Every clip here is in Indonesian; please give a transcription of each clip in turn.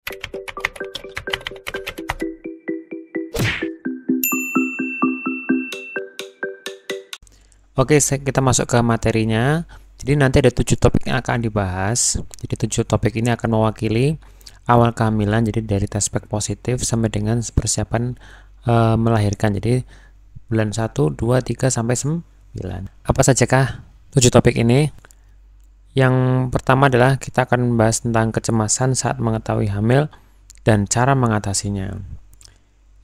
Oke, kita masuk ke materinya. Jadi nanti ada 7 topik yang akan dibahas. Jadi 7 topik ini akan mewakili awal kehamilan, jadi dari aspek positif sampai dengan persiapan melahirkan. Jadi bulan 1, 2, 3 sampai 9. Apa sajakah 7 topik ini? Yang pertama adalah kita akan membahas tentang kecemasan saat mengetahui hamil dan cara mengatasinya.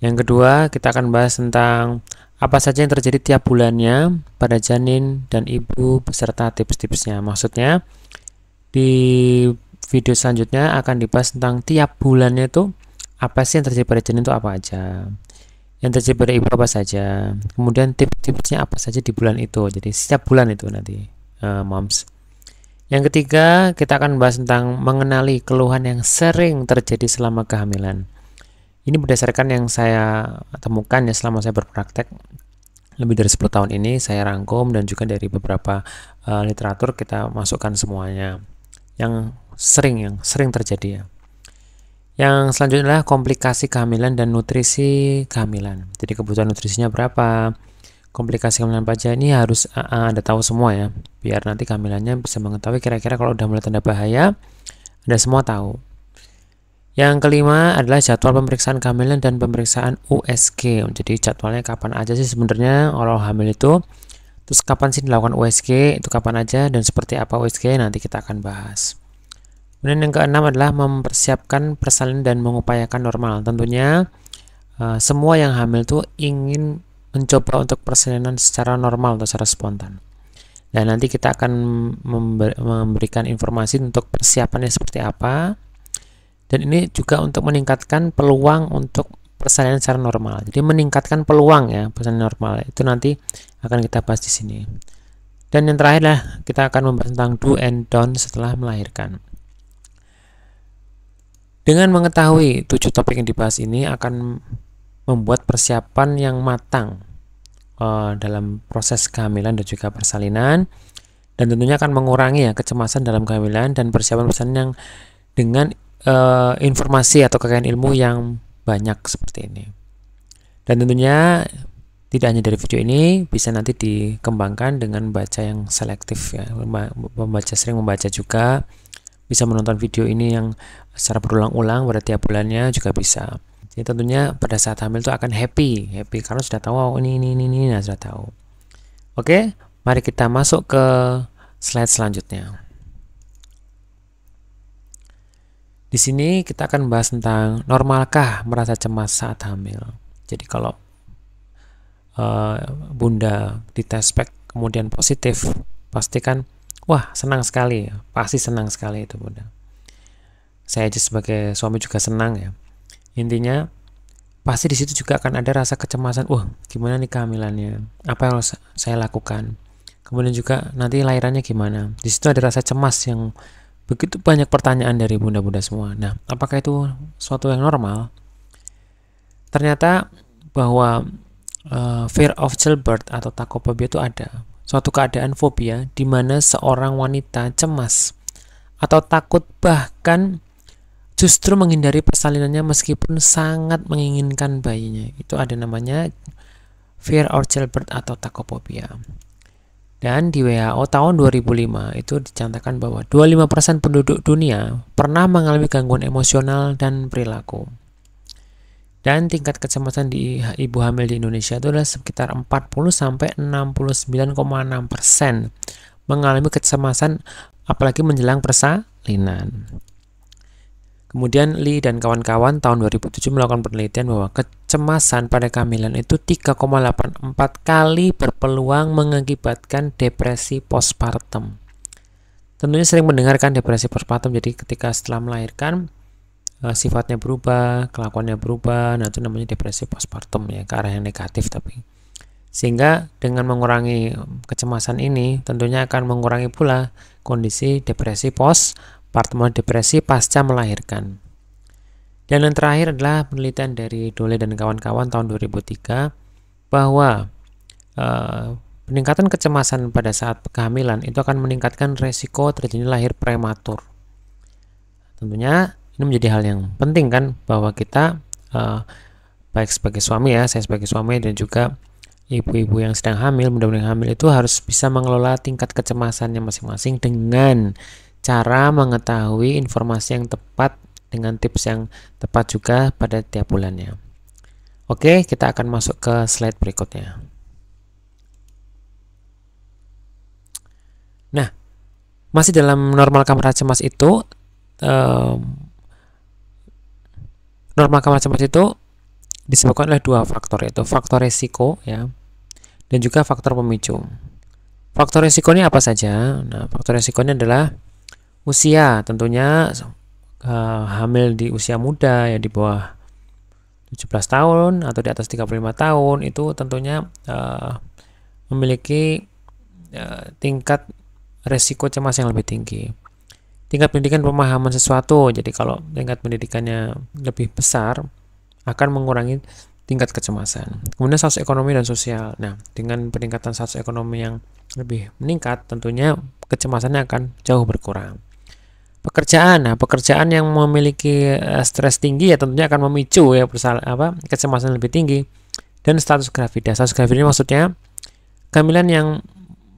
Yang kedua, kita akan bahas tentang apa saja yang terjadi tiap bulannya pada janin dan ibu beserta tips-tipsnya. Maksudnya di video selanjutnya akan dibahas tentang tiap bulannya itu apa sih yang terjadi pada janin itu apa aja, yang terjadi pada ibu apa saja, kemudian tips-tipsnya apa saja di bulan itu. Jadi setiap bulan itu nanti moms. Yang ketiga, kita akan bahas tentang mengenali keluhan yang sering terjadi selama kehamilan. Ini berdasarkan yang saya temukan ya selama saya berpraktek lebih dari 10 tahun ini, saya rangkum dan juga dari beberapa literatur kita masukkan semuanya yang sering terjadi ya. Yang selanjutnya adalah komplikasi kehamilan dan nutrisi kehamilan. Jadi kebutuhan nutrisinya berapa, komplikasi kehamilan apa aja, ini harus Anda tahu semua ya, biar nanti kehamilannya bisa mengetahui kira-kira kalau udah mulai tanda bahaya, Anda semua tahu. Yang kelima adalah jadwal pemeriksaan kehamilan dan pemeriksaan USG. Jadi jadwalnya kapan aja sih sebenarnya kalau hamil itu, terus kapan sih dilakukan USG, itu kapan aja dan seperti apa USG nanti kita akan bahas. Kemudian yang keenam adalah mempersiapkan persalinan dan mengupayakan normal. Tentunya semua yang hamil tuh ingin mencoba untuk persalinan secara normal atau secara spontan. Dan nanti kita akan memberikan informasi untuk persiapannya seperti apa. Dan ini juga untuk meningkatkan peluang untuk persalinan secara normal. Jadi meningkatkan peluang ya persalinan normal itu nanti akan kita bahas di sini. Dan yang terakhir lah kita akan membahas tentang do and don't setelah melahirkan. Dengan mengetahui 7 topik yang dibahas ini akan membuat persiapan yang matang dalam proses kehamilan dan juga persalinan, dan tentunya akan mengurangi ya kecemasan dalam kehamilan dan persiapan persalinan yang dengan informasi atau kekayaan ilmu yang banyak seperti ini. Dan tentunya tidak hanya dari video ini, bisa nanti dikembangkan dengan baca yang selektif ya, sering membaca juga, bisa menonton video ini yang secara berulang-ulang pada tiap bulannya juga bisa. Jadi tentunya pada saat hamil itu akan happy karena sudah tahu oh, ini nah sudah tahu. Oke, mari kita masuk ke slide selanjutnya. Di sini kita akan bahas tentang normalkah merasa cemas saat hamil. Jadi kalau bunda dites pack kemudian positif, pastikan wah senang sekali, pasti senang sekali itu bunda. Saya aja sebagai suami juga senang ya. Intinya pasti di situ juga akan ada rasa kecemasan. Wah gimana nih kehamilannya? Apa yang harus saya lakukan? Kemudian juga nanti lahirannya gimana? Di situ ada rasa cemas yang begitu banyak pertanyaan dari bunda-bunda semua. Nah, apakah itu suatu yang normal? Ternyata bahwa fear of childbirth atau takofobia itu ada. Suatu keadaan fobia di mana seorang wanita cemas atau takut bahkan justru menghindari persalinannya meskipun sangat menginginkan bayinya. Itu ada namanya fear of childbirth atau takofobia. Dan di WHO tahun 2005 itu dicantumkan bahwa 25% penduduk dunia pernah mengalami gangguan emosional dan perilaku. Dan tingkat kecemasan di ibu hamil di Indonesia itu adalah sekitar 40-69,6% mengalami kecemasan apalagi menjelang persalinan. Kemudian Lee dan kawan-kawan tahun 2007 melakukan penelitian bahwa kecemasan pada kehamilan itu 3,84 kali berpeluang mengakibatkan depresi postpartum. Tentunya sering mendengarkan depresi postpartum, jadi ketika setelah melahirkan sifatnya berubah, kelakuannya berubah, nah itu namanya depresi postpartum ya, ke arah yang negatif tapi. Sehingga dengan mengurangi kecemasan ini tentunya akan mengurangi pula kondisi depresi postpartum, depresi pasca melahirkan. Dan yang terakhir adalah penelitian dari Dole dan kawan-kawan tahun 2003 bahwa peningkatan kecemasan pada saat kehamilan itu akan meningkatkan resiko terjadi lahir prematur. Tentunya Ini menjadi hal yang penting kan, bahwa kita baik sebagai suami ya, saya sebagai suami dan juga ibu-ibu yang sedang hamil, mudah-mudahan hamil itu harus bisa mengelola tingkat kecemasannya masing-masing dengan cara mengetahui informasi yang tepat dengan tips yang tepat juga pada tiap bulannya. Oke, kita akan masuk ke slide berikutnya. Nah, masih dalam normal kamar cemas itu, normal kamar cemas itu disebabkan oleh dua faktor, yaitu faktor resiko ya, dan juga faktor pemicu. Faktor resikonya apa saja? Nah, faktor resikonya adalah usia, tentunya hamil di usia muda ya, di bawah 17 tahun atau di atas 35 tahun itu tentunya memiliki tingkat resiko cemas yang lebih tinggi. Tingkat pendidikan pemahaman sesuatu, jadi kalau tingkat pendidikannya lebih besar akan mengurangi tingkat kecemasan. Kemudian status ekonomi dan sosial. Nah, dengan peningkatan status ekonomi yang lebih meningkat, tentunya kecemasannya akan jauh berkurang. Pekerjaan, nah pekerjaan yang memiliki stres tinggi ya tentunya akan memicu ya kecemasan lebih tinggi. Dan status gravida. Status gravida maksudnya kehamilan yang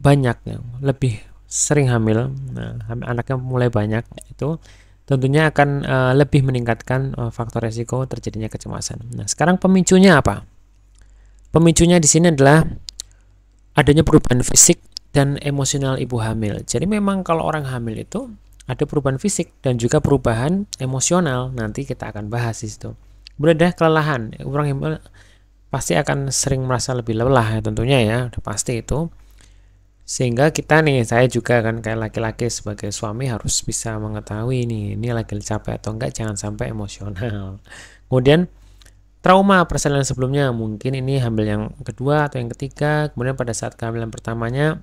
banyak, ya, lebih sering hamil, nah, anaknya mulai banyak, itu tentunya akan lebih meningkatkan faktor resiko terjadinya kecemasan. Nah, sekarang pemicunya apa? Pemicunya di sini adalah adanya perubahan fisik dan emosional ibu hamil. Jadi memang kalau orang hamil itu ada perubahan fisik dan juga perubahan emosional. Nanti kita akan bahas di situ. Kemudian ada kelelahan. Orang hamil pasti akan sering merasa lebih lelah ya, tentunya ya, udah pasti itu. Sehingga kita nih, saya juga kan kayak laki-laki sebagai suami harus bisa mengetahui nih, ini lagi capek atau enggak, jangan sampai emosional. Kemudian trauma persalinan sebelumnya, mungkin ini hamil yang kedua atau yang ketiga, kemudian pada saat kehamilan pertamanya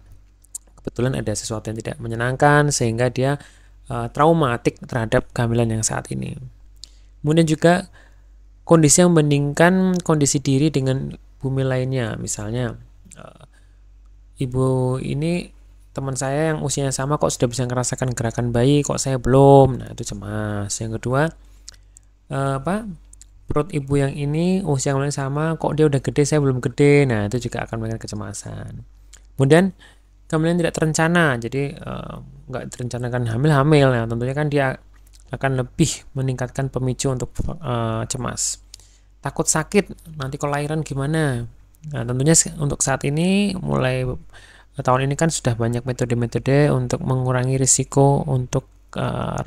kebetulan ada sesuatu yang tidak menyenangkan sehingga dia traumatik terhadap kehamilan yang saat ini. Kemudian juga kondisi yang membandingkan kondisi diri dengan bumi lainnya, misalnya ibu ini teman saya yang usianya sama kok sudah bisa merasakan gerakan bayi, kok saya belum. Nah, itu cemas. Yang kedua, perut ibu yang ini usia yang sama kok dia udah gede, saya belum gede. Nah, itu juga akan memberikan kecemasan. Kemudian kehamilan tidak terencana, jadi nggak direncanakan hamil. Nah, tentunya kan dia akan lebih meningkatkan pemicu untuk cemas. Takut sakit, nanti kalau lahiran gimana? Nah, tentunya untuk saat ini, mulai tahun ini kan sudah banyak metode-metode untuk mengurangi risiko untuk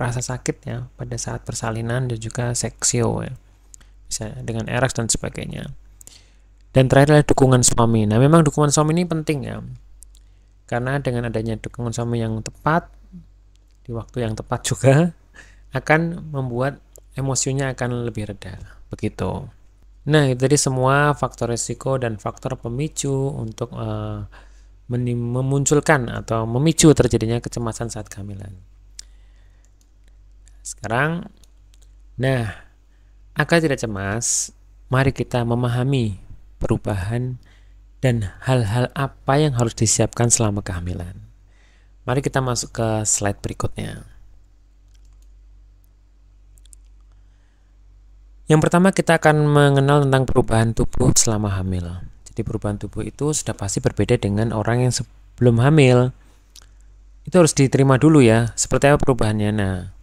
rasa sakit ya pada saat persalinan dan juga seksio ya. Bisa dengan eras dan sebagainya. Dan terakhir adalah dukungan suami. Nah, memang dukungan suami ini penting ya. Karena dengan adanya dukungan suami yang tepat di waktu yang tepat juga akan membuat emosinya akan lebih reda. Begitu. Nah, itu tadi semua faktor risiko dan faktor pemicu untuk memunculkan atau memicu terjadinya kecemasan saat kehamilan. Sekarang, nah, agar tidak cemas, mari kita memahami perubahan dan hal-hal apa yang harus disiapkan selama kehamilan. Mari kita masuk ke slide berikutnya. Yang pertama, kita akan mengenal tentang perubahan tubuh selama hamil. Jadi perubahan tubuh itu sudah pasti berbeda dengan orang yang sebelum hamil. Itu harus diterima dulu ya, seperti apa perubahannya. Nah,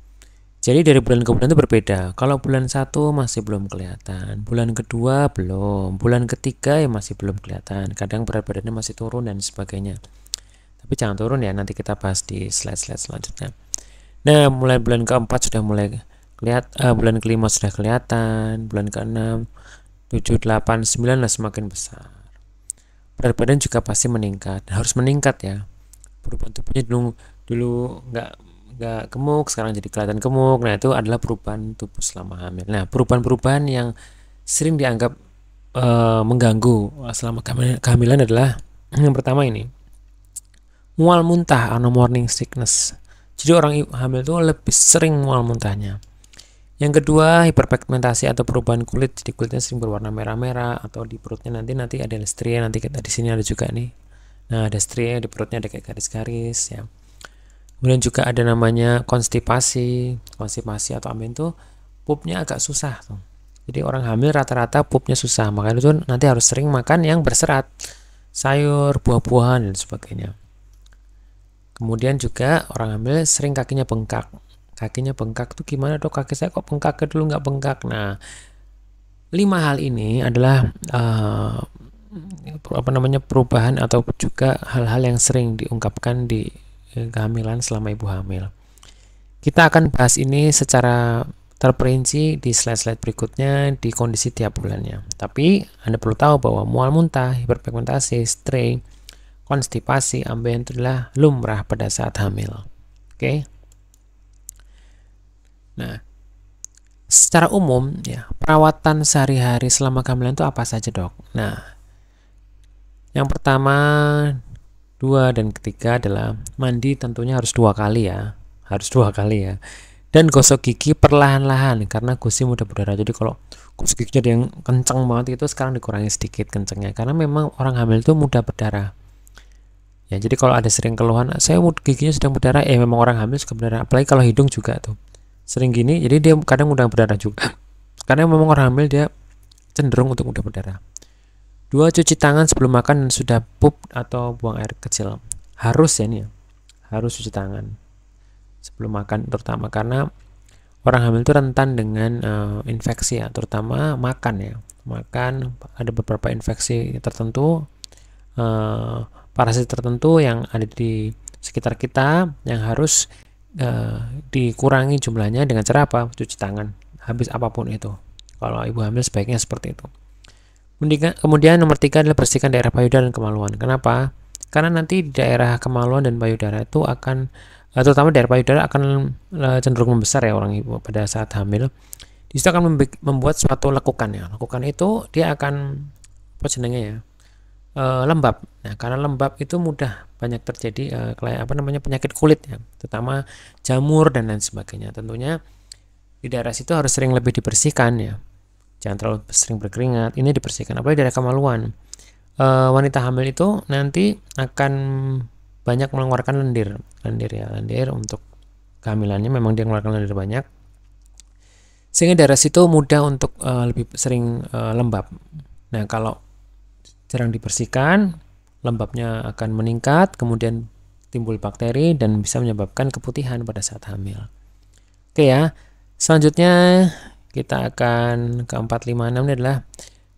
jadi dari bulan ke bulan itu berbeda. Kalau bulan 1 masih belum kelihatan, bulan kedua belum, bulan ketiga ya masih belum kelihatan. Kadang berat badannya masih turun dan sebagainya. Tapi jangan turun ya, nanti kita bahas di slide-slide selanjutnya. Nah, mulai bulan keempat sudah mulai kelihatan, bulan kelima sudah kelihatan, bulan ke-6, 7, 8, 9 semakin besar. Berat badan juga pasti meningkat, harus meningkat ya. Perubahan tubuhnya dulu nggak gemuk, sekarang jadi kelihatan gemuk. Nah, itu adalah perubahan tubuh selama hamil. Nah, perubahan-perubahan yang sering dianggap mengganggu selama kehamilan adalah yang pertama ini, mual muntah atau morning sickness. Jadi orang hamil itu lebih sering mual muntahnya. Yang kedua, hiperpigmentasi atau perubahan kulit. Jadi kulitnya sering berwarna merah-merah, atau di perutnya nanti ada stria. Nanti kita di sini ada juga nih. Nah, ada stria di perutnya, ada kayak garis-garis ya. Kemudian juga ada namanya konstipasi atau amen itu pupnya agak susah tuh. Jadi orang hamil rata-rata pupnya susah, makanya itu nanti harus sering makan yang berserat, sayur, buah-buahan dan sebagainya. Kemudian juga orang hamil sering kakinya bengkak. Kakinya bengkak tuh gimana dok? Kaki saya kok bengkak, dulu nggak bengkak. Nah, 5 hal ini adalah perubahan atau juga hal-hal yang sering diungkapkan di kehamilan selama ibu hamil. Kita akan bahas ini secara terperinci di slide-slide berikutnya di kondisi tiap bulannya. Tapi Anda perlu tahu bahwa mual muntah, hiperpigmentasi, stray, konstipasi, ambeien itu adalah lumrah pada saat hamil. Oke. Nah, secara umum ya, perawatan sehari-hari selama kehamilan itu apa saja, Dok? Nah, yang pertama, 2 dan ketiga adalah mandi tentunya harus 2 kali ya. Harus 2 kali ya. Dan gosok gigi perlahan-lahan karena gusi mudah berdarah. Jadi kalau gosok giginya ada yang kenceng banget itu sekarang dikurangi sedikit kencengnya karena memang orang hamil itu mudah berdarah. Ya, jadi kalau ada sering keluhan, saya giginya sedang berdarah, memang orang hamil suka berdarah. Apalagi kalau hidung juga tuh. Sering gini, jadi dia kadang mudah berdarah juga. Karena memang orang hamil dia cenderung untuk mudah berdarah. 2, cuci tangan sebelum makan dan sudah pup atau buang air kecil. Harus ya nih ya. Harus cuci tangan sebelum makan, terutama karena orang hamil itu rentan dengan infeksi ya, terutama makan ya. Makan ada beberapa infeksi tertentu, parasit tertentu yang ada di sekitar kita yang harus dikurangi jumlahnya dengan cara apa? Cuci tangan habis apapun itu. Kalau ibu hamil sebaiknya seperti itu. Kemudian nomor 3 adalah bersihkan daerah payudara dan kemaluan. Kenapa? Karena nanti di daerah kemaluan dan payudara itu akan, terutama daerah payudara akan cenderung membesar ya orang ibu pada saat hamil. Di situ akan membuat suatu lekukan ya. Lekukan itu dia akan apa jenenge ya? Lembab. Nah, karena lembab itu mudah banyak terjadi penyakit kulit ya, terutama jamur dan lain sebagainya. Tentunya di daerah situ harus sering lebih dibersihkan ya. Jangan terlalu sering berkeringat. Ini dibersihkan. Apalagi daerah kemaluan. Wanita hamil itu nanti akan banyak mengeluarkan lendir untuk kehamilannya. Memang dia mengeluarkan lendir banyak, sehingga daerah situ mudah untuk lebih sering lembab. Nah, kalau jarang dibersihkan, lembabnya akan meningkat, kemudian timbul bakteri dan bisa menyebabkan keputihan pada saat hamil. Oke ya, selanjutnya kita akan ke 4, 5, 6 ini adalah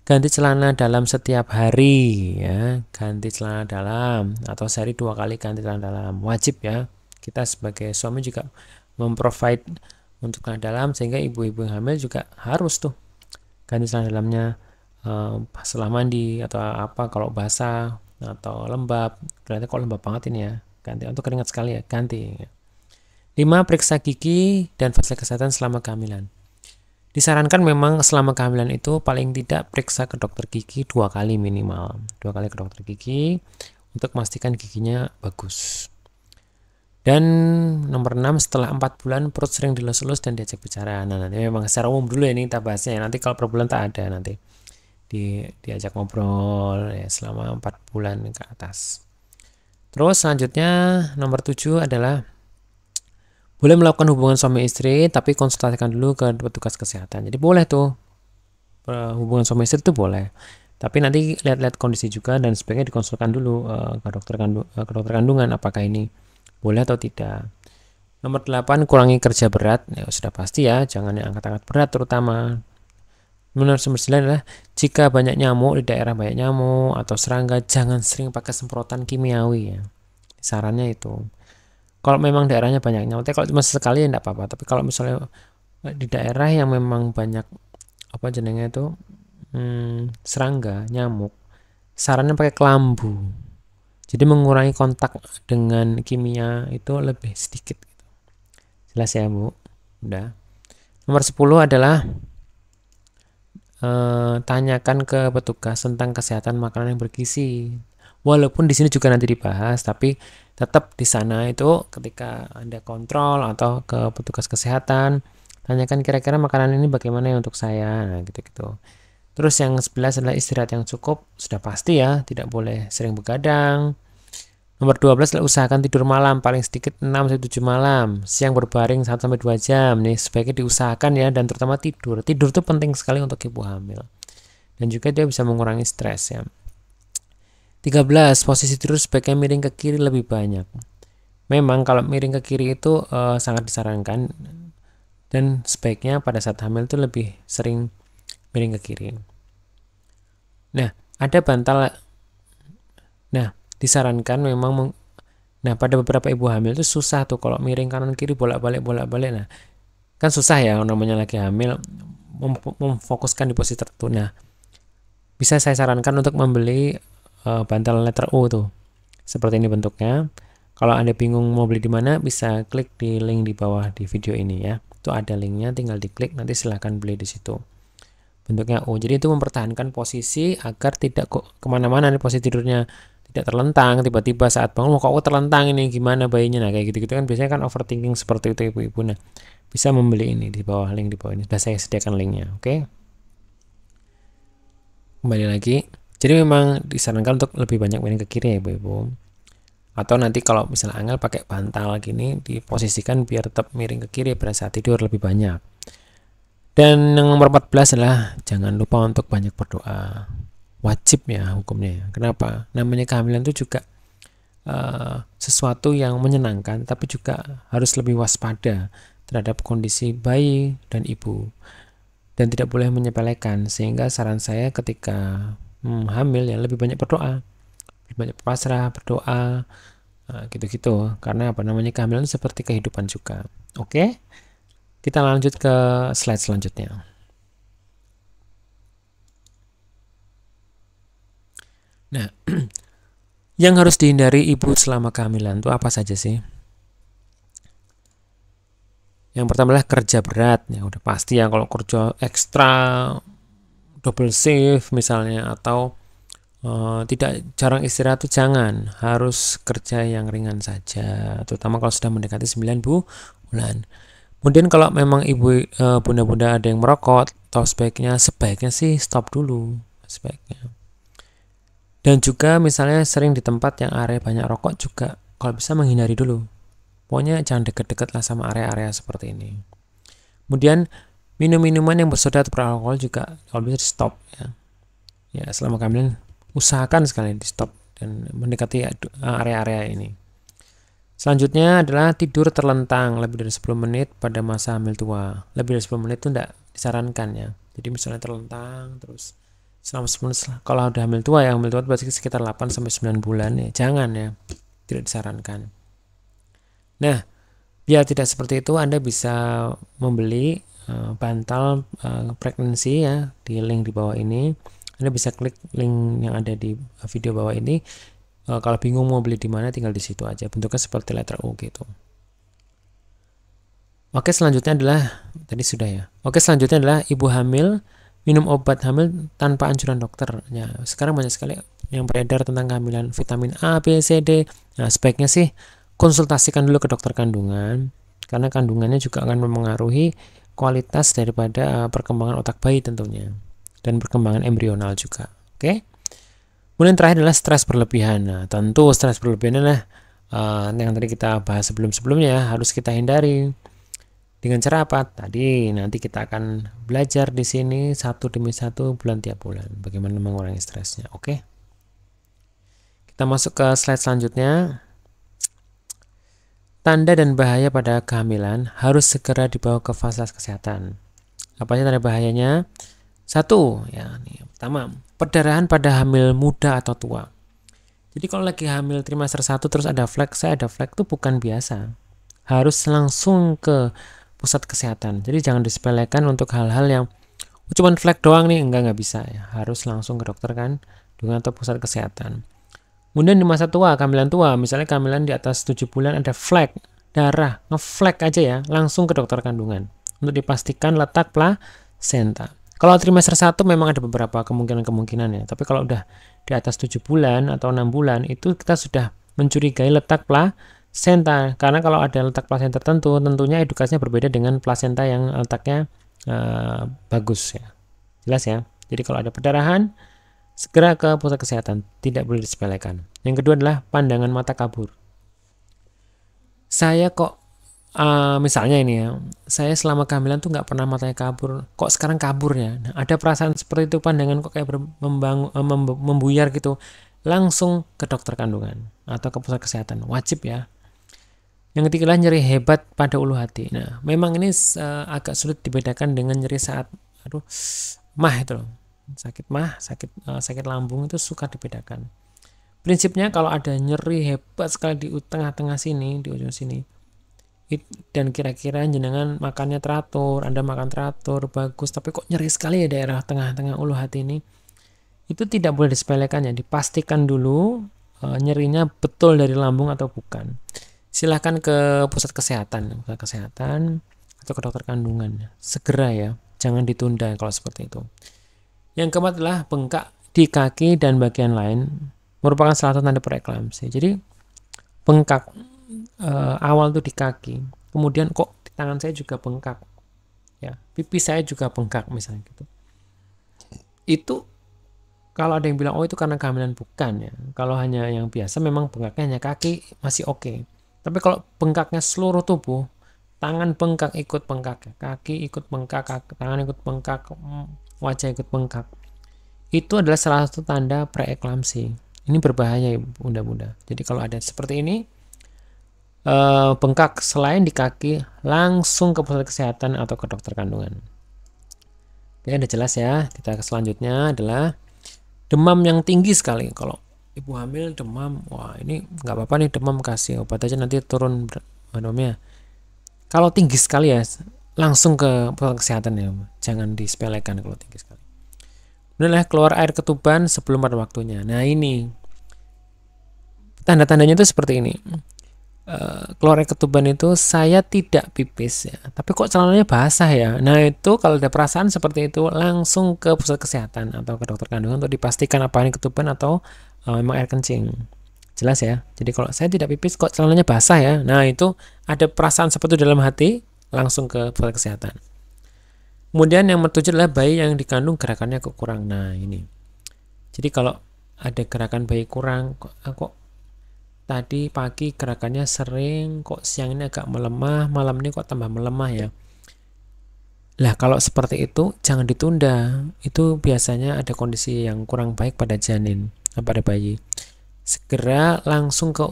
ganti celana dalam setiap hari ya. Ganti celana dalam atau sehari 2 kali ganti celana dalam, wajib ya. Kita sebagai suami juga memprovide untuk celana dalam, sehingga ibu-ibu yang hamil juga harus tuh ganti celana dalamnya setelah mandi atau apa, kalau basah atau lembab. Ternyata kok lembab banget ini ya, ganti. Untuk keringat sekali ya, ganti ya. 5, periksa gigi dan fasilitas kesehatan selama kehamilan. Disarankan memang selama kehamilan itu paling tidak periksa ke dokter gigi 2 kali minimal. 2 kali ke dokter gigi untuk memastikan giginya bagus. Dan nomor 6, setelah 4 bulan perut sering dilus-lus dan diajak bicara. Nah, nanti memang secara umum dulu ya ini kita bahasnya. Nanti kalau per bulan tak ada, nanti diajak ngobrol ya selama 4 bulan ke atas. Terus selanjutnya nomor 7 adalah boleh melakukan hubungan suami istri, tapi konsultasikan dulu ke petugas kesehatan. Jadi boleh tuh hubungan suami istri itu boleh, tapi nanti lihat-lihat kondisi juga dan sebaiknya dikonsultasikan dulu ke dokter kandungan apakah ini boleh atau tidak. Nomor 8, kurangi kerja berat. Ya, sudah pasti ya, jangan yang angkat-angkat berat terutama. Nomor 9 adalah jika banyak nyamuk di daerah banyak nyamuk atau serangga, jangan sering pakai semprotan kimiawi ya. Sarannya itu. Kalau memang daerahnya banyak nyamuk, kalau cuma sekali ya enggak apa-apa. Tapi kalau misalnya di daerah yang memang banyak serangga, nyamuk, sarannya pakai kelambu. Jadi mengurangi kontak dengan kimia itu lebih sedikit gitu. Jelas ya, Bu? Udah. Nomor 10 adalah tanyakan ke petugas tentang kesehatan makanan yang bergizi. Walaupun di sini juga nanti dibahas, tapi tetap di sana itu ketika Anda kontrol atau ke petugas kesehatan, tanyakan kira-kira makanan ini bagaimana ya untuk saya. Nah, gitu-gitu. Terus yang 11 adalah istirahat yang cukup. Sudah pasti ya, tidak boleh sering begadang. Nomor 12 usahakan tidur malam paling sedikit 6-7 malam, siang berbaring 1-2 jam. Nih sebaiknya diusahakan ya, dan terutama tidur. Tidur itu penting sekali untuk ibu hamil. Dan juga dia bisa mengurangi stres ya. 13, posisi tidur sebaiknya miring ke kiri lebih banyak. Memang kalau miring ke kiri itu sangat disarankan, dan sebaiknya pada saat hamil itu lebih sering miring ke kiri. Nah, ada bantal. Nah, disarankan memang nah pada beberapa ibu hamil itu susah tuh kalau miring kanan kiri bolak-balik. Nah, kan susah ya namanya lagi hamil memfokuskan di posisi tertentu. Nah, bisa saya sarankan untuk membeli bantal letter U tuh. Seperti ini bentuknya. Kalau Anda bingung mau beli di mana, bisa klik di link di bawah di video ini ya. Itu ada linknya, tinggal diklik, nanti silahkan beli di situ. Bentuknya U. Jadi itu mempertahankan posisi agar tidak kemana-mana nih posisi tidurnya, tidak terlentang tiba-tiba saat bangun kok terlentang ini gimana bayinya. Nah kayak gitu-gitu kan biasanya kan overthinking seperti itu ibu-ibu. Nah bisa membeli ini di bawah link di bawah ini, sudah saya sediakan linknya. Oke, kembali lagi, jadi memang disarankan untuk lebih banyak miring ke kiri ya ibu-ibu, atau nanti kalau misalnya angel pakai bantal gini diposisikan biar tetap miring ke kiri pada saat tidur lebih banyak. Dan yang nomor 14 adalah jangan lupa untuk banyak berdoa. Wajib ya hukumnya. Kenapa? Namanya kehamilan itu juga sesuatu yang menyenangkan, tapi juga harus lebih waspada terhadap kondisi bayi dan ibu, dan tidak boleh menyepelekan. Sehingga saran saya ketika hamil ya lebih banyak berdoa, lebih banyak pasrah, berdoa, gitu-gitu. Karena apa namanya kehamilan seperti kehidupan juga. Oke, kita lanjut ke slide selanjutnya. Nah, yang harus dihindari ibu selama kehamilan itu apa saja sih? Yang pertama adalah kerja berat, ya udah pasti ya, kalau kerja ekstra, double shift misalnya, atau tidak jarang istirahat itu jangan, harus kerja yang ringan saja, terutama kalau sudah mendekati 9 bulan. Kemudian kalau memang ibu bunda-bunda ada yang merokok, atau sebaiknya sih stop dulu sebaiknya. Dan juga misalnya sering di tempat yang area banyak rokok juga kalau bisa menghindari dulu. Pokoknya jangan deket-deket lah sama area-area seperti ini. Kemudian minum-minuman yang bersoda atau beralkohol juga kalau bisa di stop ya. Ya selama kehamilan usahakan sekali di stop dan mendekati area-area ini. Selanjutnya adalah tidur terlentang lebih dari 10 menit pada masa hamil tua. Lebih dari 10 menit itu tidak disarankan ya. Jadi misalnya terlentang terus selama 10 menit kalau udah hamil tua ya, hamil tua berarti sekitar 8-9 bulan ya. Jangan ya, tidak disarankan. Nah, biar tidak seperti itu Anda bisa membeli bantal pregnancy ya di link di bawah ini. Anda bisa klik link yang ada di video bawah ini. Kalau bingung mau beli di mana tinggal di situ aja. Bentuknya seperti letter U gitu. Oke, selanjutnya adalah tadi sudah ya. Oke, selanjutnya adalah ibu hamil minum obat hamil tanpa anjuran dokter. Ya, sekarang banyak sekali yang beredar tentang kehamilan vitamin A, B, C, D. Nah, sebaiknya sih konsultasikan dulu ke dokter kandungan, karena kandungannya juga akan mempengaruhi kualitas daripada perkembangan otak bayi tentunya, dan perkembangan embrional juga. Oke. Kemudian terakhir adalah stres berlebihan. Nah, tentu stres berlebihan adalah yang tadi kita bahas sebelum-sebelumnya harus kita hindari. Dengan cara apa? Tadi nanti kita akan belajar di sini satu demi satu bulan tiap bulan bagaimana mengurangi stresnya. Oke. Kita masuk ke slide selanjutnya. Tanda dan bahaya pada kehamilan harus segera dibawa ke fasilitas kesehatan. Apa saja tanda bahayanya? 1, ya, yang pertama, perdarahan pada hamil muda atau tua. Jadi kalau lagi hamil trimester 1 terus ada flek, itu bukan biasa. Harus langsung ke pusat kesehatan. Jadi jangan disepelekan untuk hal-hal yang cuman flek doang nih, nggak bisa ya. Harus langsung ke dokter kan, dengan atau pusat kesehatan. Kemudian di masa tua, kehamilan tua, misalnya kehamilan di atas 7 bulan ada flek, darah, ngeflek aja ya, langsung ke dokter kandungan untuk dipastikan letak plasenta. Kalau trimester 1 memang ada beberapa kemungkinan ya, tapi kalau udah di atas 7 bulan atau 6 bulan itu kita sudah mencurigai letak plasenta, karena kalau ada letak plasenta tertentu, tentunya edukasinya berbeda dengan plasenta yang letaknya bagus ya. Jelas ya. Jadi kalau ada perdarahan, segera ke pusat kesehatan, tidak boleh disepelekan. Yang kedua adalah pandangan mata kabur. Saya kok misalnya ini ya, saya selama kehamilan tuh nggak pernah matanya kabur, kok sekarang kabur ya. Nah, ada perasaan seperti itu, pandangan kok kayak membuyar gitu, langsung ke dokter kandungan atau ke pusat kesehatan, wajib ya. Yang ketiga adalah nyeri hebat pada ulu hati. Nah, memang ini agak sulit dibedakan dengan nyeri saat mah itu loh. Sakit mah, sakit lambung itu suka dibedakan. Prinsipnya kalau ada nyeri hebat sekali di tengah-tengah sini, di ujung sini, dan kira-kira jenengan makannya teratur, Anda makan teratur, bagus, tapi kok nyeri sekali ya daerah tengah-tengah ulu hati ini, itu tidak boleh disepelekan ya, dipastikan dulu nyerinya betul dari lambung atau bukan. Silahkan ke pusat kesehatan atau ke dokter kandungan, segera ya, jangan ditunda kalau seperti itu. Yang keempat adalah bengkak di kaki dan bagian lain, merupakan salah satu tanda preeklamsi. Jadi bengkak awal tuh di kaki, kemudian kok di tangan saya juga bengkak ya, pipi saya juga bengkak misalnya gitu. Itu kalau ada yang bilang oh itu karena kehamilan, bukan ya. Kalau hanya yang biasa memang bengkaknya hanya kaki masih oke. Tapi kalau bengkaknya seluruh tubuh, tangan bengkak ikut bengkak, kaki ikut bengkak, tangan ikut bengkak, wajah ikut bengkak, itu adalah salah satu tanda preeklamsi. Ini berbahaya ya bunda-bunda. Jadi kalau ada seperti ini, bengkak selain di kaki, langsung ke pusat kesehatan atau ke dokter kandungan. Oke, udah jelas ya. Kita ke selanjutnya adalah demam yang tinggi sekali. Kalau ibu hamil demam, wah ini nggak apa-apa nih demam, kasih obat aja nanti turun demamnya. Kalau tinggi sekali ya, langsung ke pusat kesehatan ya, jangan disepelekan kalau tinggi sekali. Kemudian keluar air ketuban sebelum pada waktunya. Nah ini tanda-tandanya itu seperti ini. Keluar air ketuban itu saya tidak pipis ya, tapi kok celananya basah ya. Nah itu kalau ada perasaan seperti itu, langsung ke pusat kesehatan atau ke dokter kandungan untuk dipastikan apa ini ketuban atau memang air kencing. Jelas ya. Jadi kalau saya tidak pipis kok celananya basah ya, nah itu ada perasaan seperti itu dalam hati, langsung ke pusat kesehatan. Kemudian yang ketujuh adalah bayi yang dikandung gerakannya kurang. Nah ini, jadi kalau ada gerakan bayi kurang, kok tadi pagi gerakannya sering, kok siang ini agak melemah, malam ini kok tambah melemah ya. Lah kalau seperti itu jangan ditunda. Itu biasanya ada kondisi yang kurang baik pada janin, pada bayi. Segera langsung ke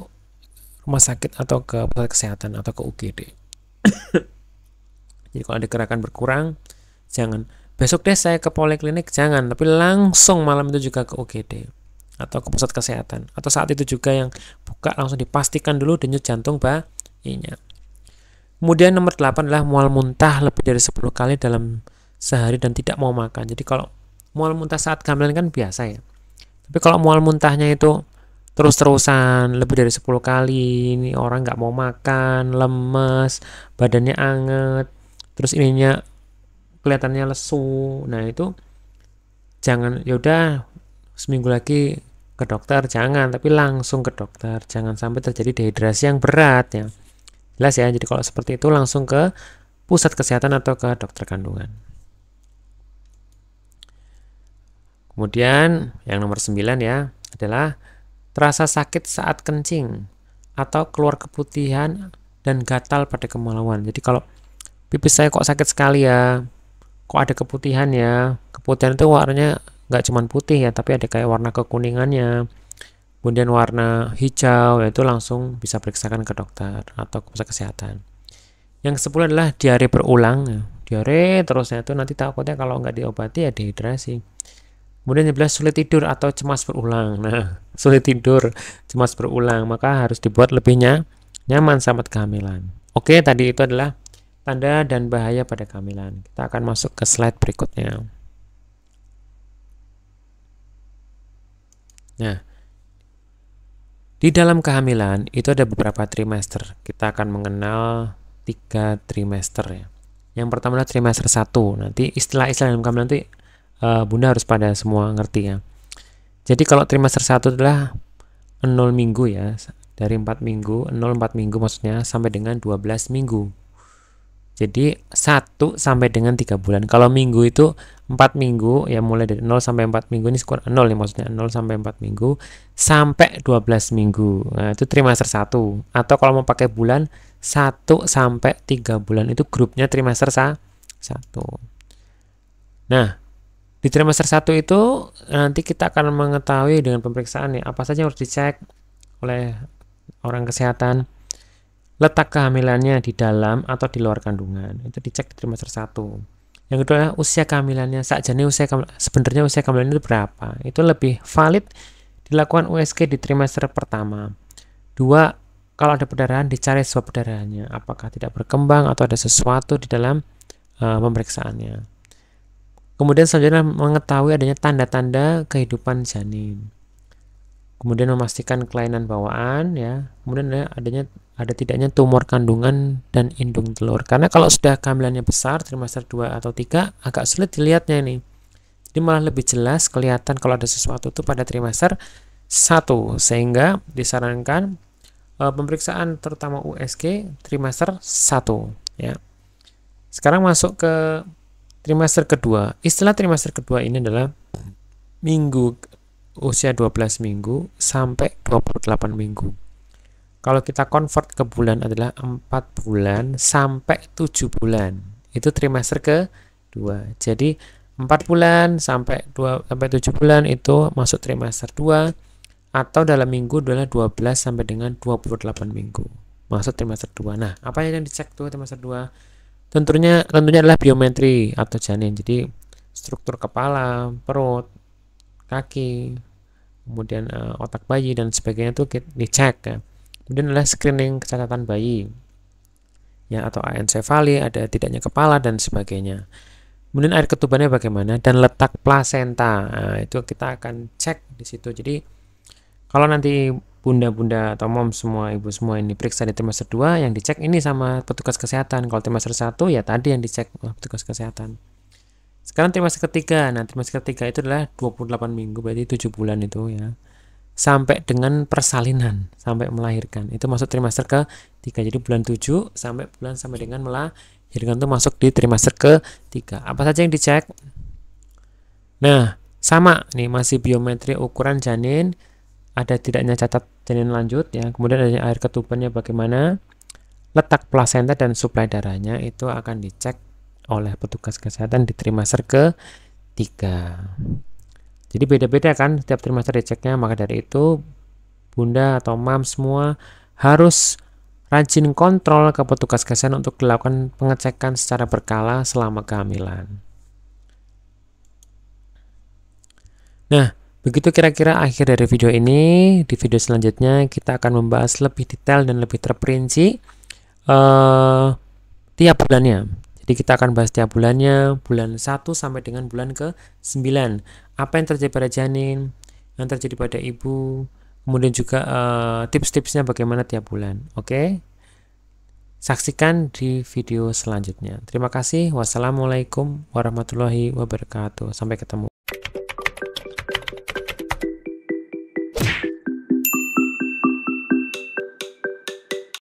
rumah sakit atau ke pusat kesehatan atau ke UGD. Jadi kalau ada gerakan berkurang, jangan besok deh saya ke poliklinik, jangan, tapi langsung malam itu juga ke UGD atau ke pusat kesehatan, atau saat itu juga yang buka langsung dipastikan dulu denyut jantung bayinya. Kemudian nomor 8 adalah mual muntah lebih dari 10 kali dalam sehari dan tidak mau makan. Jadi kalau mual muntah saat kehamilan kan biasa ya, tapi kalau mual muntahnya itu terus-terusan lebih dari 10 kali, ini orang nggak mau makan, lemes, badannya anget, terus ininya kelihatannya lesu. Nah itu jangan, yaudah seminggu lagi ke dokter, jangan, tapi langsung ke dokter, jangan sampai terjadi dehidrasi yang berat ya. Jelas ya. Jadi kalau seperti itu langsung ke pusat kesehatan atau ke dokter kandungan. Kemudian yang nomor 9 ya adalah terasa sakit saat kencing atau keluar keputihan dan gatal pada kemaluan. Jadi kalau pipis saya kok sakit sekali ya, kok ada keputihan ya, keputihan itu warnanya nggak cuma putih ya, tapi ada kayak warna kekuningannya, kemudian warna hijau, yaitu langsung bisa periksakan ke dokter atau ke pusat kesehatan. Yang ke-10 adalah diare berulang, diare terusnya itu nanti takutnya kalau nggak diobati ya dehidrasi. Kemudian 11 sulit tidur atau cemas berulang. Nah sulit tidur, cemas berulang, maka harus dibuat lebih nyaman saat kehamilan. Oke, tadi itu adalah tanda dan bahaya pada kehamilan. Kita akan masuk ke slide berikutnya. Nah, di dalam kehamilan itu ada beberapa trimester. Kita akan mengenal 3 trimester ya. Yang pertama adalah trimester 1. Nanti istilah-istilah dalam kehamilan nanti Bunda harus pada semua ngerti ya. Jadi kalau trimester 1 adalah 0 minggu ya. Dari 4 minggu, 0-4 minggu maksudnya sampai dengan 12 minggu. Jadi 1 sampai dengan 3 bulan. Kalau minggu itu 4 minggu, ya mulai dari 0 sampai 4 minggu, ini skor 0 ya maksudnya, 0 sampai 4 minggu sampai 12 minggu. Nah, itu trimester 1. Atau kalau mau pakai bulan 1 sampai 3 bulan, itu grupnya trimester 1. Nah, di trimester 1 itu nanti kita akan mengetahui dengan pemeriksaan nih, apa saja yang harus dicek oleh orang kesehatan. Letak kehamilannya di dalam atau di luar kandungan, itu dicek di trimester 1. Yang kedua adalah usia kehamilannya. Sakjane sebenarnya usia kehamilan itu berapa? Itu lebih valid dilakukan USG di trimester pertama. 2, kalau ada perdarahan dicari swab perdarahannya, apakah tidak berkembang atau ada sesuatu di dalam pemeriksaannya. Kemudian selanjutnya mengetahui adanya tanda-tanda kehidupan janin. Kemudian memastikan kelainan bawaan, ya. Kemudian ada tidaknya tumor kandungan dan indung telur. Karena kalau sudah kehamilannya besar, trimester 2 atau 3, agak sulit dilihatnya ini. Jadi malah lebih jelas kelihatan kalau ada sesuatu itu pada trimester 1, sehingga disarankan pemeriksaan terutama USG trimester 1, ya. Sekarang masuk ke trimester kedua. Istilah trimester kedua ini adalah usia 12 minggu sampai 28 minggu. Kalau kita convert ke bulan adalah 4 bulan sampai 7 bulan. Itu trimester kedua. Jadi 4 bulan sampai 7 bulan itu masuk trimester 2, atau dalam minggu adalah 12 sampai dengan 28 minggu. Masuk trimester 2. Nah, apa yang dicek tuh trimester 2? Tentunya adalah biometri atau janin. Jadi struktur kepala, perut, kaki, kemudian otak bayi dan sebagainya itu dicek, ya. Kemudian adalah screening kecacatan bayi, ya, atau aencefali, ada tidaknya kepala dan sebagainya. Kemudian air ketubannya bagaimana dan letak plasenta. Nah, itu kita akan cek di situ. Jadi kalau nanti bunda-bunda atau mom semua, ibu semua ini periksa di trimester 2, yang dicek ini sama petugas kesehatan. Kalau trimester 1 ya tadi yang dicek oleh petugas kesehatan. Sekarang trimester ketiga. Nah, trimester ketiga itu adalah 28 minggu, berarti 7 bulan itu, ya. Sampai dengan persalinan, sampai melahirkan. Itu masuk trimester ke-3. Jadi bulan 7 sampai dengan melahirkan itu masuk di trimester ke-3. Apa saja yang dicek? Nah, sama nih, masih biometri ukuran janin, ada tidaknya cacat janin lanjut, ya. Kemudian ada air ketubannya bagaimana, letak plasenta dan suplai darahnya itu akan dicek oleh petugas kesehatan di trimester ke-3. Jadi beda-beda kan setiap trimester diceknya, maka dari itu bunda atau mam semua harus rajin kontrol ke petugas kesehatan untuk dilakukan pengecekan secara berkala selama kehamilan. Nah, begitu kira-kira akhir dari video ini. Di video selanjutnya kita akan membahas lebih detail dan lebih terperinci tiap bulannya. Jadi kita akan bahas tiap bulannya, bulan 1 sampai dengan bulan ke-9. Apa yang terjadi pada janin, yang terjadi pada ibu, kemudian juga tips-tipsnya bagaimana tiap bulan. Oke? Saksikan di video selanjutnya. Terima kasih. Wassalamualaikum warahmatullahi wabarakatuh. Sampai ketemu.